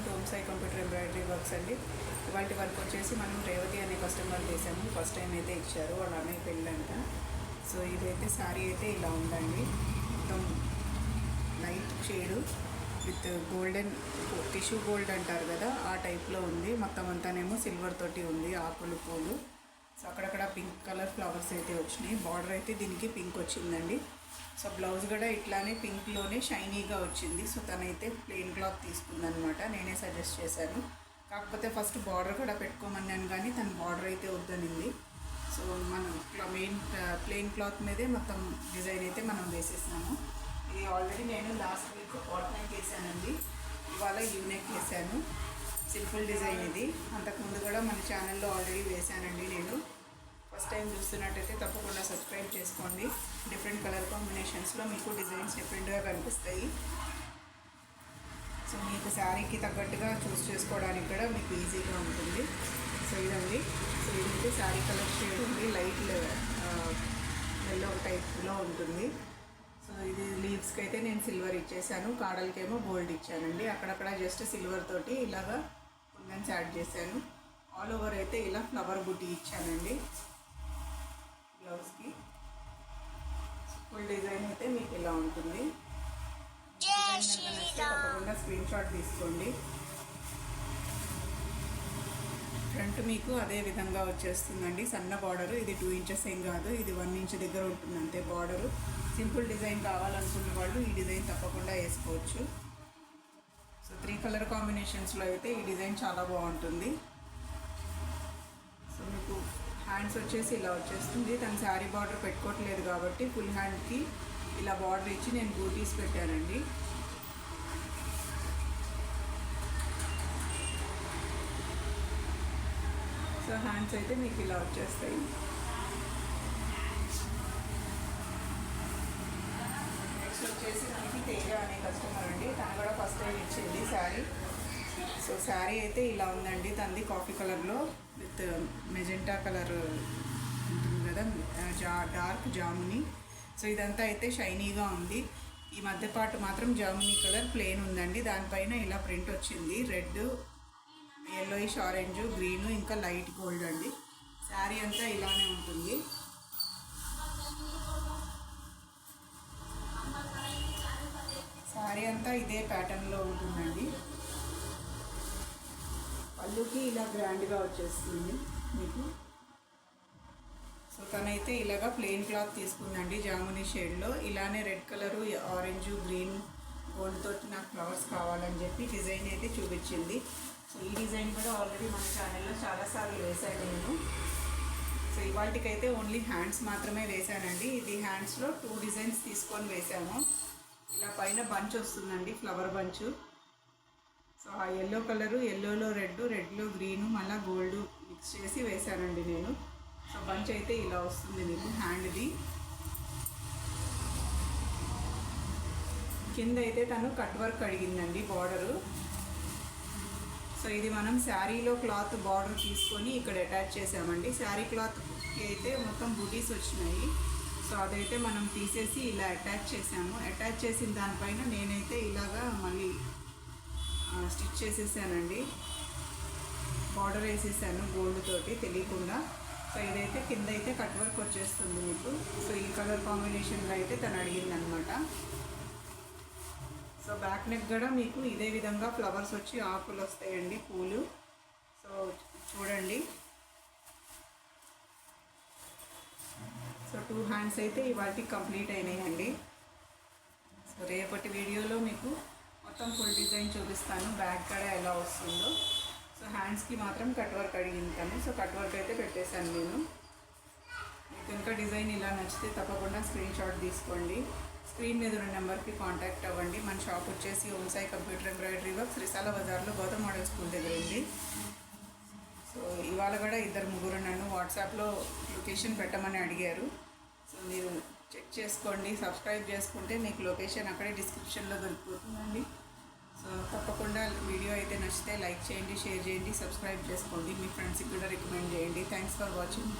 To Om Sai computer embroidery works అండి. ఇవాళ work వచ్చేసి మనం రేవతి అనే కస్టమర్ చేసాము. ఫస్ట్ టైం అయితే ఇచ్చారు, వాళ్ళ అన్నయ్య పెళ్ళంట. సో ఇదైతే శారీ అయితే ఇలా ఉందండి. మొత్తం light shade with golden tissue gold అంటారు కదా, ఆ టైప్లో ఉంది. మొత్తం అంతానేమో సిల్వర్ తోటి ఉంది, ఆకులు పూలు. సో అక్కడక్కడ పింక్ కలర్ ఫ్లవర్స్ అయితే వచ్చినాయి. బార్డర్ అయితే దీనికి పింక్ వచ్చిందండి. సో బ్లౌజ్ కూడా ఇట్లానే పింక్లోనే షైనీగా వచ్చింది. సో తనైతే ప్లెయిన్ క్లాత్ తీసుకుందనమాట, నేనే సజెస్ట్ చేశాను. కాకపోతే ఫస్ట్ బార్డర్ కూడా పెట్టుకోమన్నాను, కానీ తన బార్డర్ అయితే వద్దనింది. సో మనం మెయిన్ ప్లెయిన్ క్లాత్ మీదే మొత్తం డిజైన్ అయితే మనం వేసేసినాము. ఇది ఆల్రెడీ నేను లాస్ట్ వీక్ పాట్ నెక్ వేసానండి, ఇవాళ యూనెక్ వేసాను. సింపుల్ డిజైన్ ఇది. అంతకుముందు కూడా మన ఛానల్లో ఆల్రెడీ వేసానండి నేను. ఫస్ట్ టైం చూస్తున్నట్టయితే తప్పకుండా సబ్స్క్రైబ్ చేసుకోండి. డిఫరెంట్ కలర్ కాంబినేషన్స్లో మీకు డిజైన్స్ డిఫరెంట్గా కనిపిస్తాయి. సో మీకు శారీకి తగ్గట్టుగా చూస్ చేసుకోవడానికి కూడా మీకు ఈజీగా ఉంటుంది. సో ఇదండి. సో ఇది శారీ కలర్ షేడ్ ఉంది, లైట్ ఎల్లో టైప్లో ఉంటుంది. సో ఇది లీవ్స్కి అయితే నేను సిల్వర్ ఇచ్చేసాను, కాడలకేమో గోల్డ్ ఇచ్చానండి. అక్కడక్కడ జస్ట్ సిల్వర్ తోటి ఇలాగా కుందన్స్ యాడ్ చేశాను. ఆల్ ఓవర్ అయితే ఇలా ఫ్లవర్ బుట్టి ఇచ్చానండి బ్లౌజ్కి. ఫుల్ డిజైన్ అయితే మీకు ఇలా ఉంటుంది. తప్పకుండా స్క్రీన్ షాట్ తీసుకోండి. ఫ్రంట్ మీకు అదే విధంగా వచ్చేస్తుందండి, సన్న బార్డరు. ఇది 2 ఇంచెస్ ఏం కాదు, ఇది 1 ఇంచ్ దగ్గర ఉంటుంది అంతే బార్డరు. సింపుల్ డిజైన్ కావాలనుకున్న వాళ్ళు ఈ డిజైన్ తప్పకుండా వేసుకోవచ్చు. సో 3 కలర్ కాంబినేషన్స్లో అయితే ఈ డిజైన్ చాలా బాగుంటుంది. సో మీకు హ్యాండ్స్ వచ్చేసి ఇలా వచ్చేస్తుంది. తను శారీ బార్డర్ పెట్టుకోవట్లేదు కాబట్టి ఫుల్ హ్యాండ్కి ఇలా బార్డర్ ఇచ్చి నేను బూటీస్ పెట్టానండి. సో హ్యాండ్స్ అయితే మీకు ఇలా వచ్చేస్తాయి. నెక్స్ట్ వచ్చేసి మనకి తేజ అనే కస్టమర్ అండి, తను కూడా ఫస్ట్ టైం ఇచ్చింది శారీ. సో శారీ అయితే ఇలా ఉందండి. తనది కాఫీ కలర్లో విత్ మెజెంటా కలర్ ఉంటుంది కదా, డార్క్ జాముని. సో ఇదంతా అయితే షైనీగా ఉంది. ఈ మధ్య పాటు మాత్రం జాముని కలర్ ప్లెయిన్ ఉందండి, దానిపైన ఇలా ప్రింట్ వచ్చింది. రెడ్, ఎల్లోయిష్, ఆరెంజ్, గ్రీను, ఇంకా లైట్ గోల్డ్ అండి. శారీ అంతా ఇలానే ఉంటుంది. శారీ అంతా ఇదే ప్యాటర్న్లో ఉంటుందండి. పళ్ళుకి ఇలా గ్రాండ్గా వచ్చేస్తుంది మీకు. సో తనైతే ఇలాగా ప్లెయిన్ క్లాత్ తీసుకుందండి జాముని షేడ్లో. ఇలానే red colour, orange, green, gold తోటి నాకు ఫ్లవర్స్ కావాలని చెప్పి డిజైన్ అయితే చూపించింది. సో ఈ డిజైన్ కూడా ఆల్రెడీ మన ఛానల్లో చాలాసార్లు వేసాను నేను. సో ఇవాళకైతే ఓన్లీ హ్యాండ్స్ మాత్రమే వేసానండి. ఇది హ్యాండ్స్లో 2 డిజైన్స్ తీసుకొని వేసాము. ఇలా పైన బంచ్ వస్తుందండి, ఫ్లవర్ బంచు. సో ఆ ఎల్లో కలరు, ఎల్లోలో రెడ్, రెడ్లో గ్రీను, మళ్ళీ గోల్డ్ మిక్స్ చేసి వేసానండి నేను. సో బంచ్ అయితే ఇలా వస్తుంది మీకు హ్యాండ్ది. కింద అయితే తను కట్ వర్క్ అడిగిందండి బార్డరు. సో ఇది మనం శారీలో క్లాత్ బార్డర్ తీసుకొని ఇక్కడ అటాచ్ చేసామండి. శారీ క్లాత్కి అయితే మొత్తం బూటీస్ వచ్చినాయి. సో అదైతే మనం తీసేసి ఇలా అటాచ్ చేసాము. అటాచ్ చేసిన దానిపైన నేనైతే ఇలాగా మళ్ళీ స్టిచ్ చేసేసానండి, బార్డర్ వేసేసాను గోల్డ్ తోటి తెలియకుండా. సో ఇదైతే కింద అయితే కట్ వర్క్ వచ్చేస్తుంది మీకు. సో ఈ కలర్ కాంబినేషన్లో అయితే తను అడిగిందనమాట. సో బ్యాక్ నెక్ కూడా మీకు ఇదే విధంగా ఫ్లవర్స్ వచ్చి ఆకులు వస్తాయండి, పూలు. సో చూడండి. సో 2 హ్యాండ్స్ అయితే ఇవాళకి కంప్లీట్ అయినాయండి. సో రేపటి వీడియోలో మీకు మొత్తం ఫుల్ డిజైన్ చూపిస్తాను, బ్యాక్ కూడా ఎలా వస్తుందో. సో హ్యాండ్స్కి మాత్రం కట్ వర్క్ అడిగింటాను. సో కట్ వర్క్ అయితే పెట్టేశాను నేను. మీకు ఇంకా డిజైన్ ఇలా నచ్చితే తప్పకుండా స్క్రీన్ షాట్ తీసుకోండి. స్క్రీన్ మీద ఉన్న నెంబర్కి కాంటాక్ట్ అవ్వండి. మన షాప్ వచ్చేసి ఓం సాయి కంప్యూటర్ ఎంబ్రాయిడరీ వర్క్స్, రిసాల బజార్లో గౌతమ్ మోడల్ స్కూల్ దగ్గర ఉంది. సో ఇవాళ కూడా 2-3 నన్ను వాట్సాప్లో లొకేషన్ పెట్టమని అడిగారు. సో మీరు చెక్ చేసుకోండి, సబ్స్క్రైబ్ చేసుకుంటే మీకు లొకేషన్ అక్కడే డిస్క్రిప్షన్లో దొరికిపోతుందండి. సో తప్పకుండా వీడియో అయితే నచ్చితే లైక్ చేయండి, షేర్ చేయండి, సబ్స్క్రైబ్ చేసుకోండి. మీ ఫ్రెండ్స్కి కూడా రికమెండ్ చేయండి. Thanks for watching.